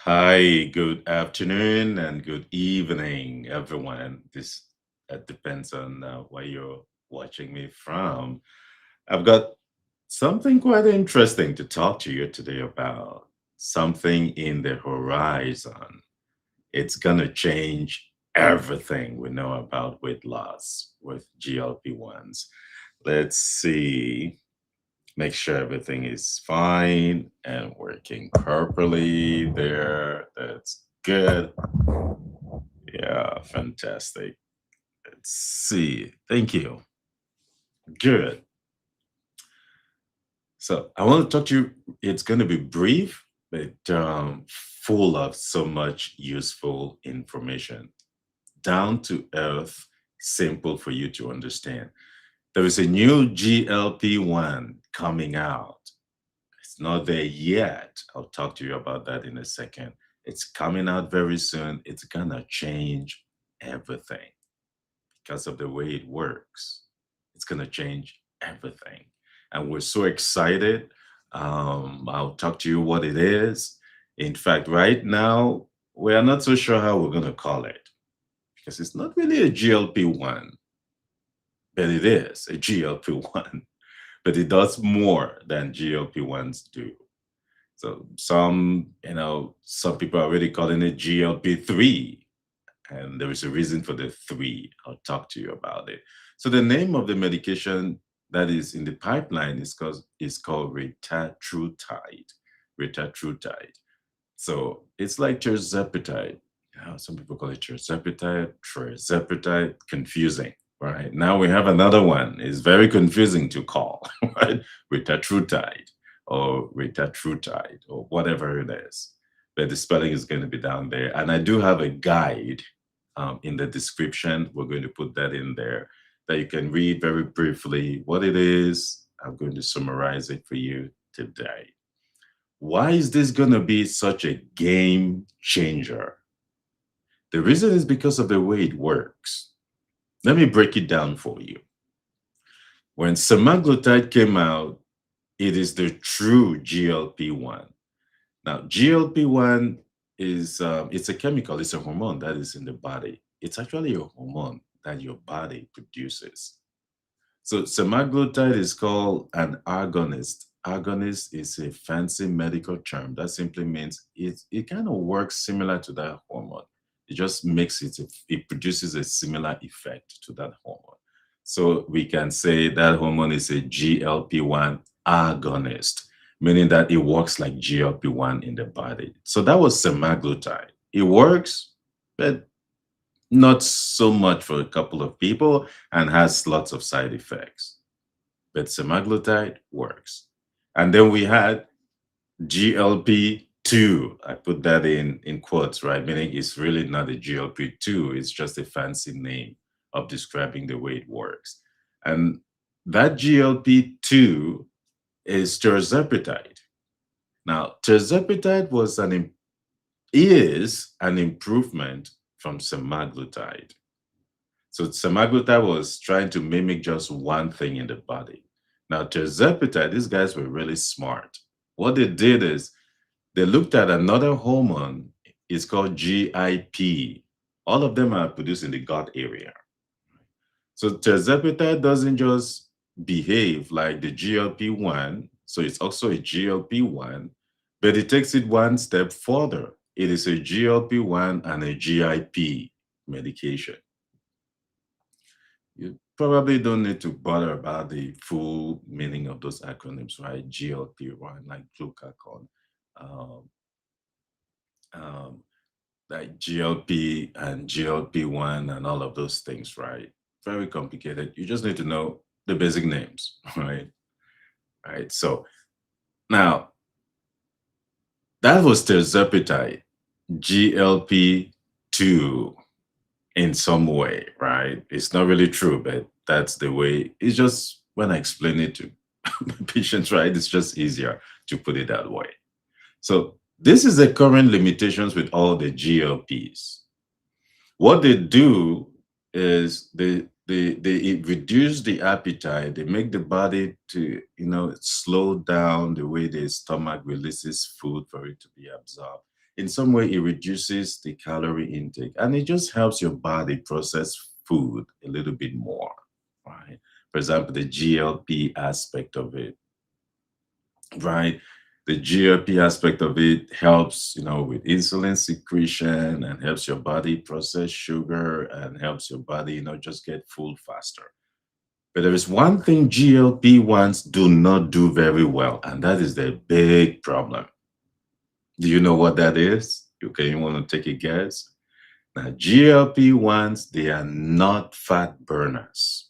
Hi, good afternoon and good evening, everyone. This depends on where you're watching me from. I've got something quite interesting to talk to you today about. Something in the horizon. It's going to change everything we know about weight loss with GLP-1s. Let's see. Make sure everything is fine and working properly there. That's good. Yeah, fantastic. Let's see. Thank you. Good. So I want to talk to you. It's going to be brief, but full of so much useful information. Down to earth, simple for you to understand. There is a new GLP-1 coming out. It's not there yet. I'll talk to you about that in a second. It's coming out very soon. It's gonna change everything because of the way it works. It's gonna change everything. And we're so excited. I'll talk to you what it is. In fact, right now, we are not so sure how we're gonna call it because it's not really a GLP-1, but it is a GLP-1, but it does more than GLP-1s do. So some people are already calling it GLP-3, and there is a reason for the three. I'll talk to you about it. So the name of the medication that is in the pipeline is called Retatrutide. Retatrutide. So it's like tirzepatide. Some people call it tirzepatide, confusing, right? Now we have another one. It's very confusing to call, right? Retatrutide or Retatrutide or whatever it is. But the spelling is going to be down there. And I do have a guide in the description. We're going to put that in there that you can read very briefly what it is. I'm going to summarize it for you today. Why is this going to be such a game changer? The reason is because of the way it works. Let me break it down for you. When semaglutide came out, it is the true GLP-1. Now, GLP-1 is it's a chemical, it's a hormone that is in the body. It's actually a hormone that your body produces. So semaglutide is called an agonist. Agonist is a fancy medical term that simply means it kind of works similar to that hormone. It just makes it produces a similar effect to that hormone. So we can say that hormone is a GLP-1 agonist, meaning that it works like GLP-1 in the body. So that was semaglutide. It works, but not so much for a couple of people and has lots of side effects. But semaglutide works. And then we had GLP-2. I put that in quotes, right? Meaning it's really not a GLP-2, it's just a fancy name of describing the way it works. And that GLP-2 is tirzepatide. Now, tirzepatide is an improvement from semaglutide. So semaglutide was trying to mimic just one thing in the body. Now, tirzepatide, these guys were really smart. What they did is they looked at another hormone. It's called GIP. All of them are produced in the gut area. So tirzepatide doesn't just behave like the GLP-1, so it's also a GLP-1, but it takes it one step further. It is a GLP-1 and a GIP medication. You probably don't need to bother about the full meaning of those acronyms, right? GLP-1, like glucagon, um, um, like GLP and GLP-1 and all of those things, right? Very complicated. You just need to know the basic names, right? Right. So now that was tirzepatide, GLP-2 in some way, right? It's not really true, but that's the way. It's just when I explain it to patients, right? It's just easier to put it that way. So this is the current limitations with all the GLPs. What they do is they reduce the appetite. They make the body to slow down the way the stomach releases food for it to be absorbed. in some way it reduces the calorie intake and it just helps your body process food a little bit more, right? For example, the GLP aspect of it, right? The GLP aspect of it helps, with insulin secretion and helps your body process sugar and helps your body, just get full faster. But there is one thing GLP-1s do not do very well, and that is the big problem. Do you know what that is? Okay, you want to take a guess? Now, GLP-1s, they are not fat burners.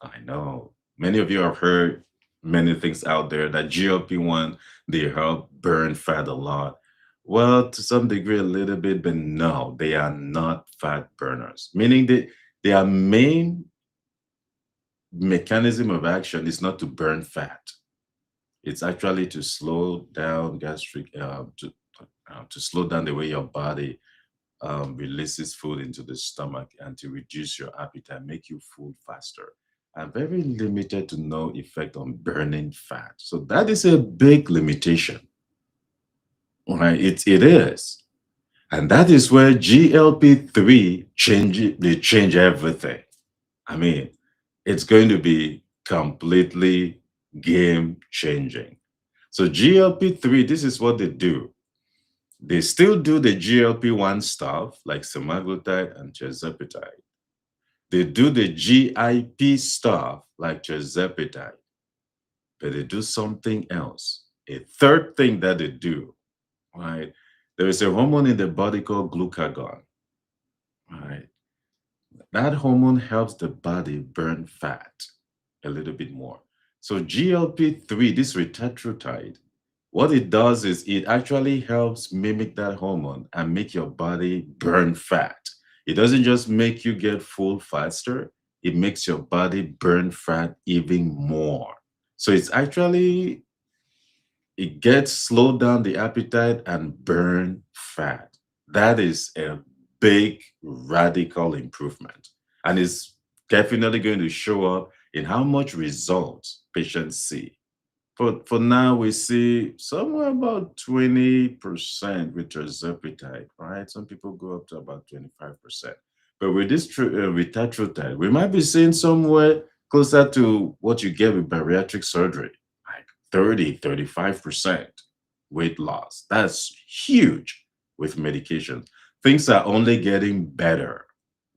I know. Many of you have heard many things out there that GLP-1, they help burn fat a lot. Well, to some degree, a little bit, but no, they are not fat burners. Meaning their main mechanism of action is not to burn fat. It's actually to slow down to slow down the way your body releases food into the stomach and to reduce your appetite, make you full faster, and very limited to no effect on burning fat. So that is a big limitation, right? It is. And that is where GLP-3 they change everything. I mean, it's going to be completely game changing. So GLP-3, this is what they do. They still do the GLP-1 stuff like semaglutide and tirzepatide. They do the GIP stuff like tirzepatide, but they do something else. A third thing that they do, right? There is a hormone in the body called glucagon, right? That hormone helps the body burn fat a little bit more. So GLP-3, this retatrutide, what it does is it actually helps mimic that hormone and make your body burn fat. It doesn't just make you get full faster, it makes your body burn fat even more. So it gets slowed down the appetite and burn fat. That is a big radical improvement. And it's definitely going to show up in how much results patients see. For now, we see somewhere about 20% with tirzepatide, right? Some people go up to about 25%. But with this retatrutide, we might be seeing somewhere closer to what you get with bariatric surgery, like 35% weight loss. That's huge with medications. Things are only getting better,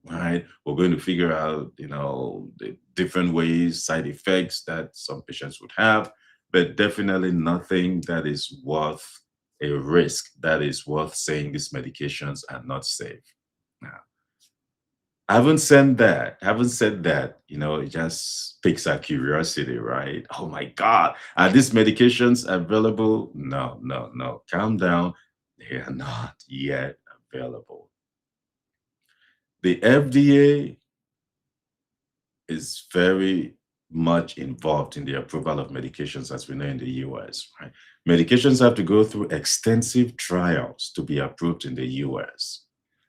right? We're going to figure out, the different ways, side effects that some patients would have, but definitely nothing that is worth a risk, that is worth saying these medications are not safe. Now, haven't said that, it just piques our curiosity, right? Oh my God, are these medications available? No, no, no. Calm down. They are not yet available. The FDA is very much involved in the approval of medications, as we know in the US, right? Medications have to go through extensive trials to be approved in the US.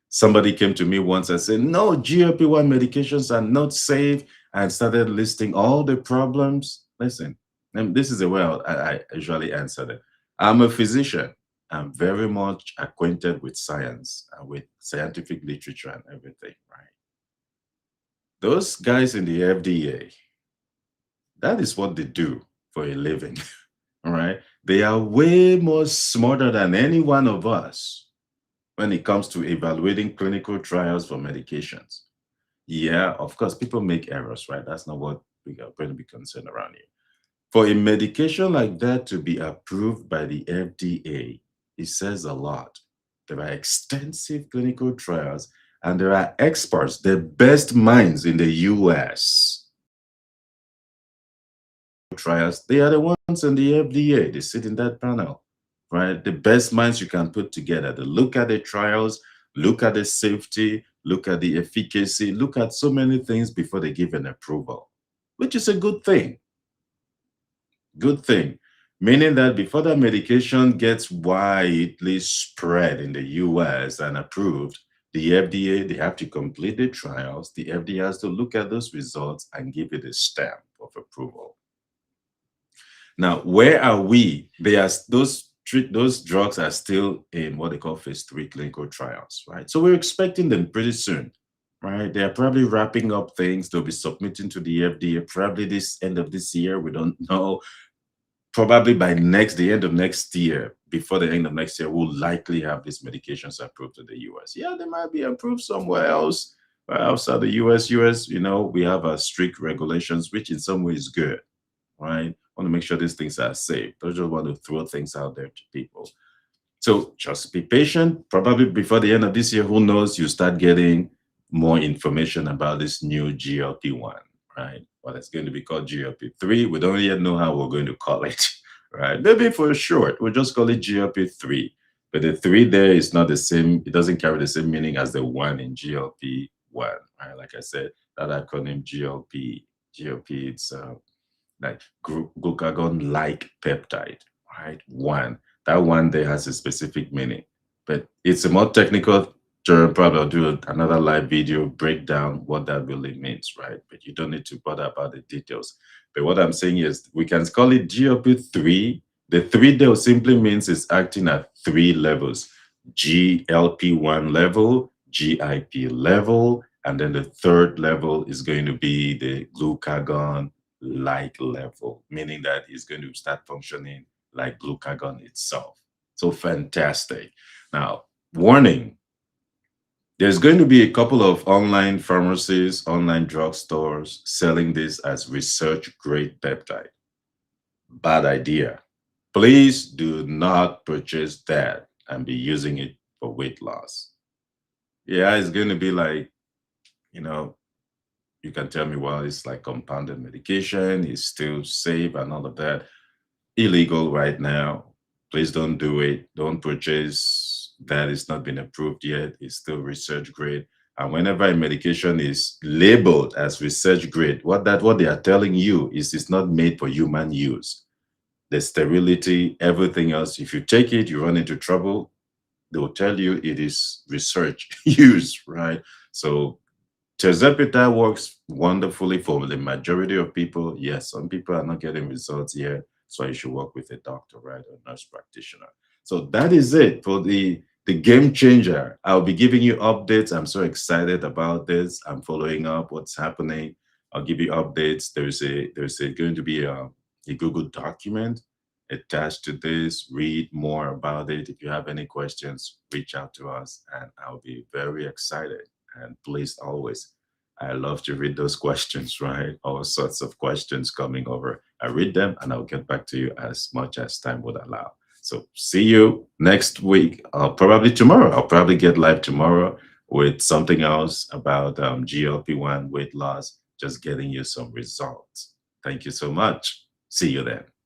Somebody came to me once and said, no, GLP-1 medications are not safe, and started listing all the problems. Listen, and this is the way I usually answer it. I'm a physician. I'm very much acquainted with science and with scientific literature and everything, right? Those guys in the FDA, that is what they do for a living, all right? They are way more smarter than any one of us when it comes to evaluating clinical trials for medications. Yeah, of course, people make errors, right? That's not what we are going to be concerned around here. For a medication like that to be approved by the FDA, it says a lot. There are extensive clinical trials, and there are experts, the best minds in the US. Trials, they are the ones in the FDA. They sit in that panel, right? The best minds you can put together. They look at the trials, look at the safety, look at the efficacy, look at so many things before they give an approval, which is a good thing. Good thing. Meaning that before that medication gets widely spread in the US and approved, the FDA, they have to complete the trials. The FDA has to look at those results and give it a stamp of approval. Now, where are we? Those those drugs are still in what they call phase 3 clinical trials, right? So we're expecting them pretty soon, right? They're probably wrapping up things. They'll be submitting to the FDA probably this end of this year. We don't know. Probably by the end of next year, before the end of next year, we'll likely have these medications approved to the US. Yeah, they might be approved somewhere else, outside the US. US, we have our strict regulations, which in some ways is good, right? Want to make sure these things are safe. Don't just want to throw things out there to people. So just be patient. Probably before the end of this year, who knows, you start getting more information about this new GLP-1, right? Well, it's going to be called GLP-3. We don't yet know how we're going to call it, right? Maybe for short, we'll just call it GLP-3. But the three there is not the same. It doesn't carry the same meaning as the one in GLP-1, right? Like I said, that acronym GLP, it's like glucagon-like peptide, right? One. That one there has a specific meaning, but it's a more technical term. Probably I'll do another live video breakdown what that really means, right? But you don't need to bother about the details. But what I'm saying is we can call it GLP-3. The three there simply means it's acting at three levels: GLP-1 level, GIP level, and then the third level is going to be the glucagon like level, meaning that it's going to start functioning like glucagon itself. So fantastic. Now, warning, there's going to be a couple of online pharmacies, online drugstores selling this as research grade peptide. Bad idea. Please do not purchase that and be using it for weight loss. Yeah, it's going to be like, you know, you can tell me, well, it's like compounded medication, it's still safe and all of that. Illegal right now. Please don't do it. Don't purchase that. It's not been approved yet. It's still research grade. And whenever a medication is labeled as research grade, what they are telling you is it's not made for human use. The sterility, everything else. If you take it, you run into trouble. They will tell you it is research use, right? So Tirzepatide works wonderfully for the majority of people. Yes, some people are not getting results yet, so you should work with a doctor, right, or nurse practitioner. So that is it for the game changer. I'll be giving you updates. I'm so excited about this. I'm following up what's happening. I'll give you updates. There's going to be a Google document attached to this. Read more about it. If you have any questions, reach out to us, and I'll be very excited and pleased always. I love to read those questions, right? All sorts of questions coming over. I read them and I'll get back to you as much as time would allow. So see you next week, probably tomorrow. I'll probably get live tomorrow with something else about GLP-1 weight loss, just getting you some results. Thank you so much. See you then.